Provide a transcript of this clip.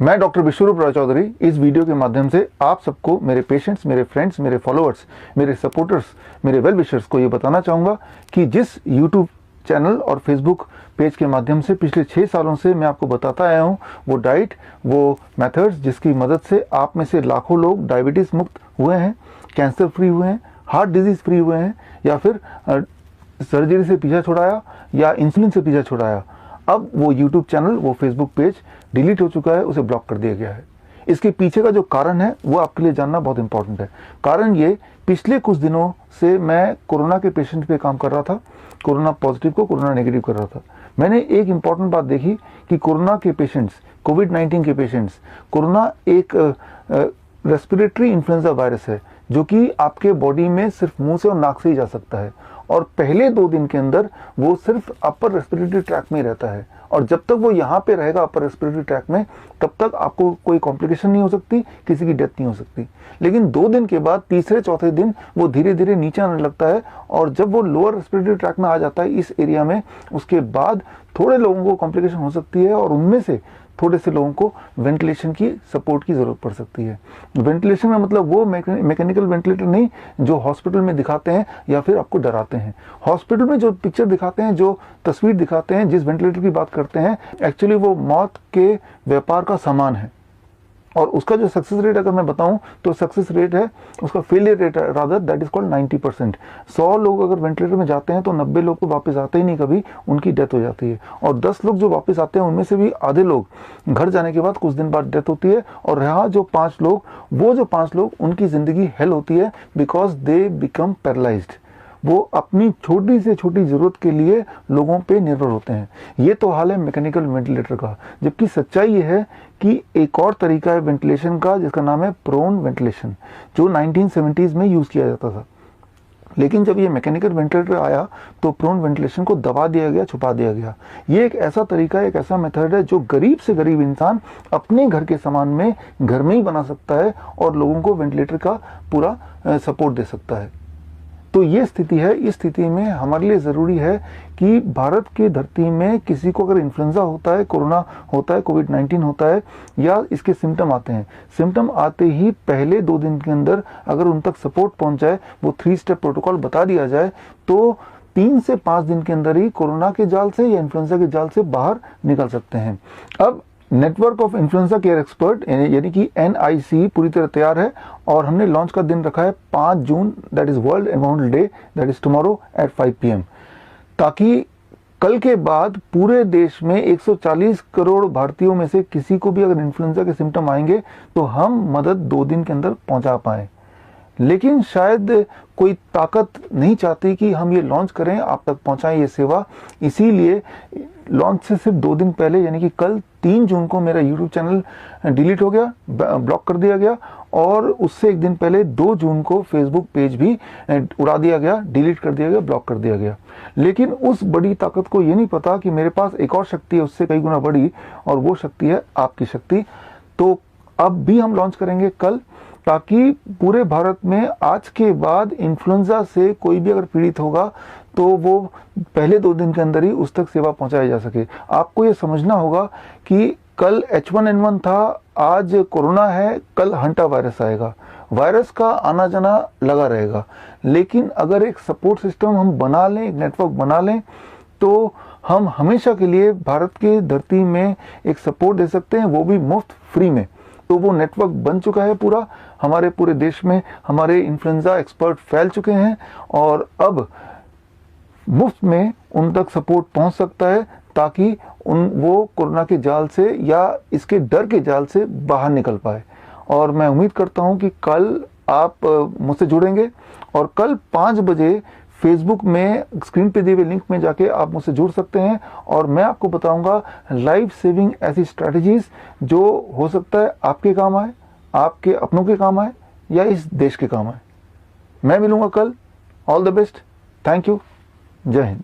मैं डॉक्टर विश्वरूप राय चौधरी इस वीडियो के माध्यम से आप सबको, मेरे पेशेंट्स, मेरे फ्रेंड्स, मेरे फॉलोअर्स, मेरे सपोर्टर्स, मेरे वेल विशर्स को ये बताना चाहूँगा कि जिस यूट्यूब चैनल और फेसबुक पेज के माध्यम से पिछले 6 सालों से मैं आपको बताता आया हूँ, वो डाइट, वो मेथड्स जिसकी मदद से आप में से लाखों लोग डायबिटीज़ मुक्त हुए हैं, कैंसर फ्री हुए हैं, हार्ट डिजीज़ फ्री हुए हैं, या फिर सर्जरी से पीछा छुड़ाया या इंसुलिन से पीछा छुड़ाया। अब वो यूट्यूब चैनल, वो फेसबुक पेज डिलीट हो चुका है, उसे ब्लॉक कर दिया गया है। इसके पीछे का जो कारण है वो आपके लिए जानना बहुत इंपॉर्टेंट है। कारण ये, पिछले कुछ दिनों से मैं कोरोना के पेशेंट पे काम कर रहा था, कोरोना पॉजिटिव को कोरोना नेगेटिव कर रहा था। मैंने एक इंपॉर्टेंट बात देखी कि कोरोना के पेशेंट्स, कोविड-19 के पेशेंट्स, कोरोना एक रेस्पिरेटरी इन्फ्लुएंजा वायरस है जो कि आपके बॉडी में सिर्फ मुंह से और नाक से ही जा सकता है, और पहले 2 दिन के अंदर वो सिर्फ अपर रेस्पिरेटरी ट्रैक में ही रहता है, और जब तक वो यहाँ पे रहेगा अपर रेस्पिरेटरी ट्रैक में, तब तक आपको कोई कॉम्प्लिकेशन नहीं हो सकती, किसी की डेथ नहीं हो सकती। लेकिन 2 दिन के बाद तीसरे चौथे दिन वो धीरे धीरे नीचे आने लगता है, और जब वो लोअर रेस्पिरेटरी ट्रैक में आ जाता है इस एरिया में, उसके बाद थोड़े लोगों को कॉम्प्लिकेशन हो सकती है, और उनमें से थोड़े से लोगों को वेंटिलेशन की सपोर्ट की ज़रूरत पड़ सकती है। वेंटिलेशन में मतलब वो मैकेनिकल वेंटिलेटर नहीं जो हॉस्पिटल में दिखाते हैं या फिर आपको डराते हैं। हॉस्पिटल में जो पिक्चर दिखाते हैं, जो तस्वीर दिखाते हैं, जिस वेंटिलेटर की बात करते हैं, एक्चुअली वो मौत के व्यापार का सामान है। और उसका जो सक्सेस रेट अगर मैं बताऊं तो सक्सेस रेट है, उसका फेलियर रेट है रादर, दैट इज कॉल्ड 90%। 100 लोग अगर वेंटिलेटर में जाते हैं तो 90 लोग तो वापस आते ही नहीं, कभी उनकी डेथ हो जाती है। और 10 लोग जो वापस आते हैं उनमें से भी आधे लोग घर जाने के बाद कुछ दिन बाद डेथ होती है, और रहा जो 5 लोग, वो जो 5 लोग उनकी ज़िंदगी हेल होती है, बिकॉज दे बिकम पैरालाइज्ड। वो अपनी छोटी से छोटी ज़रूरत के लिए लोगों पे निर्भर होते हैं। ये तो हाल है मैकेनिकल वेंटिलेटर का। जबकि सच्चाई ये है कि एक और तरीका है वेंटिलेशन का जिसका नाम है प्रोन वेंटिलेशन, जो 1970s में यूज़ किया जाता था। लेकिन जब ये मैकेनिकल वेंटिलेटर आया तो प्रोन वेंटिलेशन को दबा दिया गया, छुपा दिया गया। ये एक ऐसा तरीका है, एक ऐसा मेथड है जो गरीब से गरीब इंसान अपने घर के सामान में घर में ही बना सकता है और लोगों को वेंटिलेटर का पूरा सपोर्ट दे सकता है। तो ये स्थिति है। इस स्थिति में हमारे लिए ज़रूरी है कि भारत की धरती में किसी को अगर इन्फ्लुएंजा होता है, कोरोना होता है, कोविड-19 होता है, या इसके सिम्टम आते हैं, सिम्टम आते ही पहले 2 दिन के अंदर अगर उन तक सपोर्ट पहुंच जाए, वो 3 स्टेप प्रोटोकॉल बता दिया जाए, तो 3 से 5 दिन के अंदर ही कोरोना के जाल से या इन्फ्लुएंजा के जाल से बाहर निकल सकते हैं। अब network of influenza care expert यानी कि NIC पूरी तरह तैयार है, और हमने लॉन्च का दिन रखा है 5 जून, that is world environmental day, that is tomorrow at 5 PM, ताकि कल के बाद पूरे देश में 140 करोड़ भारतीयों में से किसी को भी अगर इन्फ्लुएंजा के सिम्टम आएंगे तो हम मदद 2 दिन के अंदर पहुंचा पाएं। लेकिन शायद कोई ताकत नहीं चाहती कि हम ये लॉन्च करें, आप तक पहुंचाएं ये सेवा, इसीलिए लॉन्च से सिर्फ 2 दिन पहले यानी कि कल 3 जून को मेरा यूट्यूब चैनल डिलीट हो गया, ब्लॉक कर दिया गया, और उससे 1 दिन पहले 2 जून को फेसबुक पेज भी उड़ा दिया गया, डिलीट कर दिया गया, ब्लॉक कर दिया गया। लेकिन उस बड़ी ताकत को ये नहीं पता कि मेरे पास एक और शक्ति है उससे कई गुना बड़ी, और वो शक्ति है आपकी शक्ति। तो अब भी हम लॉन्च करेंगे कल, ताकि पूरे भारत में आज के बाद इन्फ्लुएंजा से कोई भी अगर पीड़ित होगा तो वो पहले 2 दिन के अंदर ही उस तक सेवा पहुंचाई जा सके। आपको ये समझना होगा कि कल H1N1 था, आज कोरोना है, कल हंटा वायरस आएगा। वायरस का आना जाना लगा रहेगा, लेकिन अगर एक सपोर्ट सिस्टम हम बना लें, एक नेटवर्क बना लें, तो हम हमेशा के लिए भारत की धरती में एक सपोर्ट दे सकते हैं, वो भी मुफ्त फ्री में। तो वो नेटवर्क बन चुका है पूरा, हमारे पूरे देश में हमारे इन्फ्लुएंजा एक्सपर्ट फैल चुके हैं, और अब मुफ्त में उन तक सपोर्ट पहुंच सकता है, ताकि वो कोरोना के जाल से या इसके डर के जाल से बाहर निकल पाए। और मैं उम्मीद करता हूं कि कल आप मुझसे जुड़ेंगे, और कल 5 बजे फेसबुक में स्क्रीन पे दिए हुए लिंक में जाके आप मुझसे जुड़ सकते हैं, और मैं आपको बताऊंगा लाइफ सेविंग ऐसी स्ट्रैटेजीज जो हो सकता है आपके काम आए, आपके अपनों के काम आए, या इस देश के काम आए। मैं मिलूंगा कल। All the best, thank you, जय हिंद।